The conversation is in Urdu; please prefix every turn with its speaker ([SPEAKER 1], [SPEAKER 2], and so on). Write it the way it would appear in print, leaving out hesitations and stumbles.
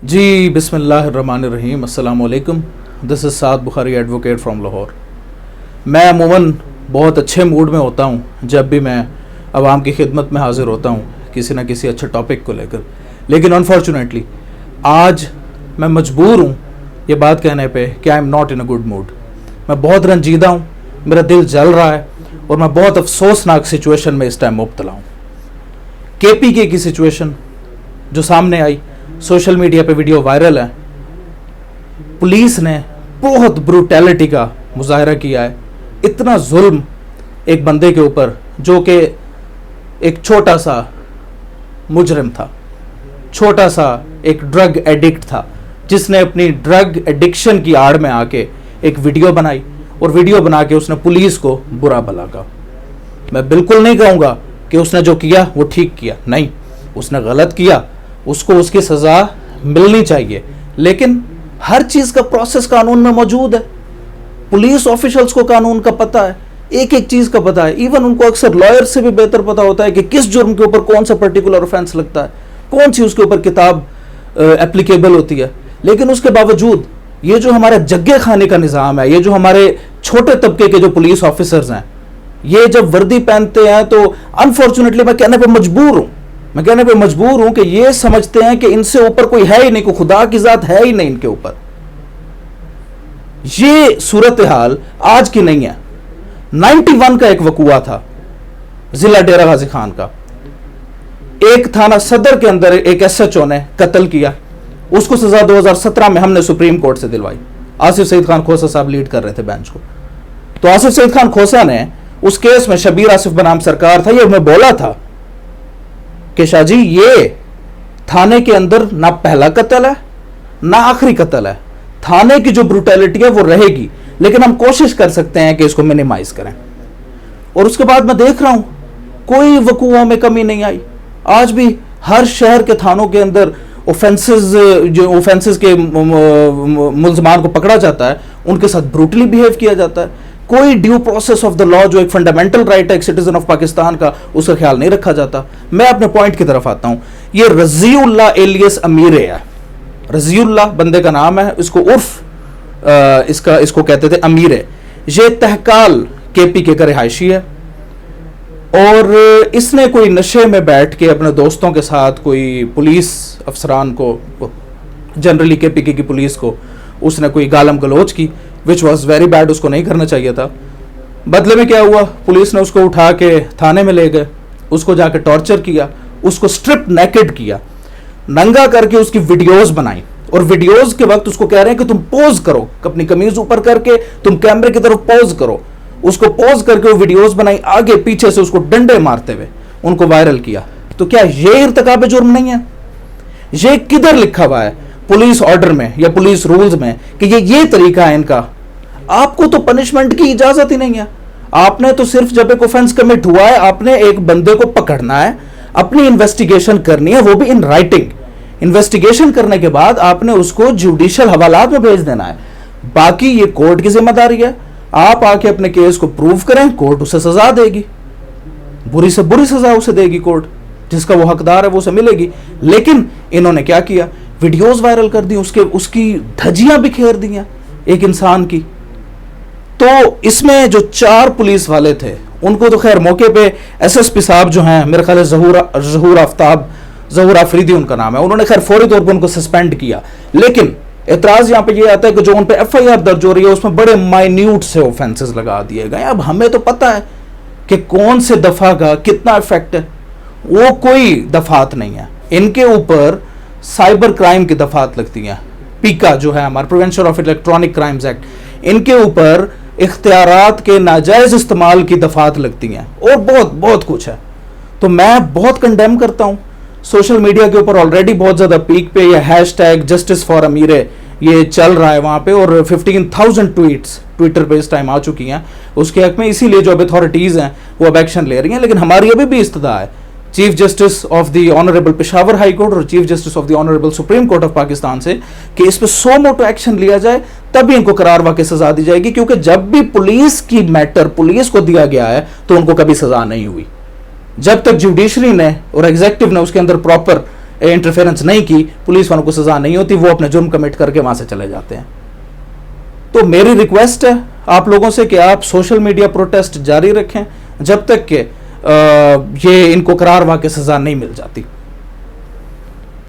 [SPEAKER 1] جی بسم اللہ الرحمن الرحیم. السلام علیکم. دس از سعد بخاری ایڈوکیٹ فرام لاہور. میں عموماً بہت اچھے موڈ میں ہوتا ہوں جب بھی میں عوام کی خدمت میں حاضر ہوتا ہوں کسی نہ کسی اچھے ٹاپک کو لے کر، لیکن انفارچونیٹلی آج میں مجبور ہوں یہ بات کہنے پہ کہ I am not in a good mood. میں بہت رنجیدہ ہوں، میرا دل جل رہا ہے اور میں بہت افسوسناک سچویشن میں اس ٹائم مبتلا ہوں. KPK کی سچویشن جو سامنے آئی، سوشل میڈیا پہ ویڈیو وائرل ہے. پولیس نے بہت بروٹیلٹی کا مظاہرہ کیا ہے. اتنا ظلم ایک بندے کے اوپر جو کہ ایک چھوٹا سا مجرم تھا، چھوٹا سا ایک ڈرگ ایڈکٹ تھا، جس نے اپنی ڈرگ ایڈکشن کی آڑ میں آ کے ایک ویڈیو بنائی اور ویڈیو بنا کے اس نے پولیس کو برا بھلا کہا. میں بالکل نہیں کہوں گا کہ اس نے جو کیا وہ ٹھیک کیا، نہیں، اس نے غلط کیا، اس کو اس کی سزا ملنی چاہیے. لیکن ہر چیز کا پروسیس قانون میں موجود ہے. پولیس آفیشلز کو قانون کا پتہ ہے، ایک ایک چیز کا پتہ ہے. ایون ان کو اکثر لائر سے بھی بہتر پتہ ہوتا ہے کہ کس جرم کے اوپر کون سا پرٹیکولر آفینس لگتا ہے، کون سی اس کے اوپر کتاب اپلیکیبل ہوتی ہے. لیکن اس کے باوجود یہ جو ہمارا جگے خانے کا نظام ہے، یہ جو ہمارے چھوٹے طبقے کے جو پولیس آفیسرز ہیں، یہ جب وردی پہنتے ہیں تو انفارچونیٹلی میں کہنے پہ مجبور ہوں کہ یہ سمجھتے ہیں کہ ان سے اوپر کوئی ہے ہی نہیں، کوئی خدا کی ذات ہے ہی نہیں ان کے اوپر. یہ صورتحال آج کی نہیں ہے. 91 کا ایک وقوعہ تھا ضلع ڈیرہ غازی خان کا. ایک تھانہ صدر کے اندر ایک SHO نے قتل کیا. اس کو سزا 2017 میں ہم نے سپریم کورٹ سے دلوائی. آصف سعید خان کھوسہ صاحب لیڈ کر رہے تھے بینچ کو. تو آصف سعید خان کھوسہ نے اس کیس میں، شبیر آصف بنام سرکار تھا، یہ میں بولا تھا کہ شاہ جی یہ تھانے کے اندر نہ پہلا قتل ہے نہ آخری قتل ہے. تھانے کی جو بروٹیلٹی ہے وہ رہے گی، لیکن ہم کوشش کر سکتے ہیں کہ اس کو منیمائز کریں. اور اس کے بعد میں دیکھ رہا ہوں کوئی وقوعوں میں کمی نہیں آئی. آج بھی ہر شہر کے تھانوں کے اندر اوفینسز کے ملزمان کو پکڑا جاتا ہے، ان کے ساتھ بروٹلی بیہیو کیا جاتا ہے. کوئی ڈیو پروسیس آف دا لا جو ایک فنڈامنٹل رائٹ ہے ایک سٹیزن آف پاکستان کا، اس کا خیال نہیں رکھا جاتا. میں اپنے پوائنٹ کی طرف آتا ہوں. یہ رضی اللہ ایلیس امیر ہے. رضی اللہ بندے کا نام ہے، اس کو عرف اس کو کہتے تھے امیر. یہ تہکال KPK کا رہائشی ہے اور اس نے کوئی نشے میں بیٹھ کے اپنے دوستوں کے ساتھ کوئی پولیس افسران کو، جنرلی KPK کی پولیس کو، اس نے کوئی گالم گلوچ کی which was very bad. اس کو نہیں کرنا چاہیے تھا. بدلے میں کیا ہوا، پولیس نے اس کو اٹھا کے تھانے میں لے گئے، اس کو جا کے ٹارچر کیا، اس کو سٹرپ نیکڈ کیا، ننگا کر کے اس کی ویڈیوز بنائی. اور ویڈیوز کے وقت اس کو کہہ رہے ہیں کہ تم پوز کرو، اپنی قمیض اوپر کر کے تم کیمرے کی طرف پوز کرو. اس کو پوز کر کے وہ ویڈیوز بنائی، آگے پیچھے سے اس کو ڈنڈے مارتے ہوئے ان کو وائرل کیا. تو کیا یہ ارتکاب جرم نہیں ہے؟ یہ کدھر لکھا ہوا ہے پولیس آرڈر میں یا پولیس رولز میں کہ یہ طریقہ ہے ان کا؟ آپ کو تو پنشمنٹ کی اجازت ہی نہیں ہے. آپ نے تو صرف جب ایک اوفینس کمٹ ہوا ہے، آپ نے ایک بندے کو پکڑنا ہے، اپنی انویسٹیگیشن کرنی ہے، وہ بھی ان رائٹنگ. انویسٹیگیشن کرنے کے بعد آپ نے اس کو جوڈیشل حوالات میں بھیج دینا ہے. باقی یہ کورٹ کی ذمہ داری ہے. آپ آ کے اپنے کیس کو پروو کریں، کورٹ اسے سزا دے گی، بری سے بری سزا اسے دے گی کورٹ، جس کا وہ حقدار ہے وہ اسے ملے گی. لیکن انہوں نے کیا کیا، ویڈیوز وائرل کر دی، اس کی دھجیاں بکھیر دی ہیں ایک انسان کی. تو اس میں جو 4 پولیس والے تھے ان کو تو خیر موقع پہ SSP صاحب جو ہیں، میرے خیال ہے ظہور آفریدی ان کا نام ہے، انہوں نے خیر فوری طور پر ان کو سسپینڈ کیا. لیکن اعتراض یہاں پہ یہ آتا ہے کہ جو ان پہ FIR درج ہو رہی ہے اس میں بڑے مائنیوٹ سے اوفینسز لگا دیے گئے. اب ہمیں تو پتہ ہے کہ کون سے دفعہ کا کتنا افیکٹ ہے. وہ کوئی دفعات نہیں ہے، ان کے اوپر سائبر کرائم کی دفعات لگتی ہیں. پیکا جو ہے ہمارا prevention of electronic crimes act, ان کے اوپر اختیارات کے ناجائز استعمال کی دفعات لگتی ہیں، اور بہت کچھ ہے. تو میں بہت کنڈیم کرتا ہوں. سوشل میڈیا کے اوپر آلریڈی بہت زیادہ پیک پہ یہ #, جسٹس فار امیر یہ چل رہا ہے وہاں پہ، اور 15,000 ٹویٹس ٹویٹر پہ اس ٹائم آ چکی ہیں اس کے حق میں. اسی لیے جو اب اتھارٹیز ہیں وہ اب ایکشن لے رہی ہیں. لیکن ہماری ابھی بھی استدعا ہے chief justice of the honourable Peshawar high court اور chief justice of the honourable supreme court of Pakistan سے کہ اس پہ سو موٹو ایکشن لیا جائے، تبھی ان کو قرار واقع سزا دی جائے گی. کیونکہ جب بھی پولیس کی میٹر پولیس کو دیا گیا ہے تو ان کو کبھی سزا نہیں ہوئی. جب تک جوڈیشری نے اور ایگزیکٹو نے اس کے اندر پراپر انٹرفیئرنس نہیں کی, پولیس والوں کو سزا نہیں ہوتی, وہ اپنے جرم کمٹ کر کے وہاں سے چلے جاتے ہیں. تو میری ریکویسٹ ہے آپ لوگوں سے کہ آپ سوشل میڈیا پروٹیسٹ جاری رکھیں جب تک کہ یہ ان کو قرار واقع سزا نہیں مل جاتی.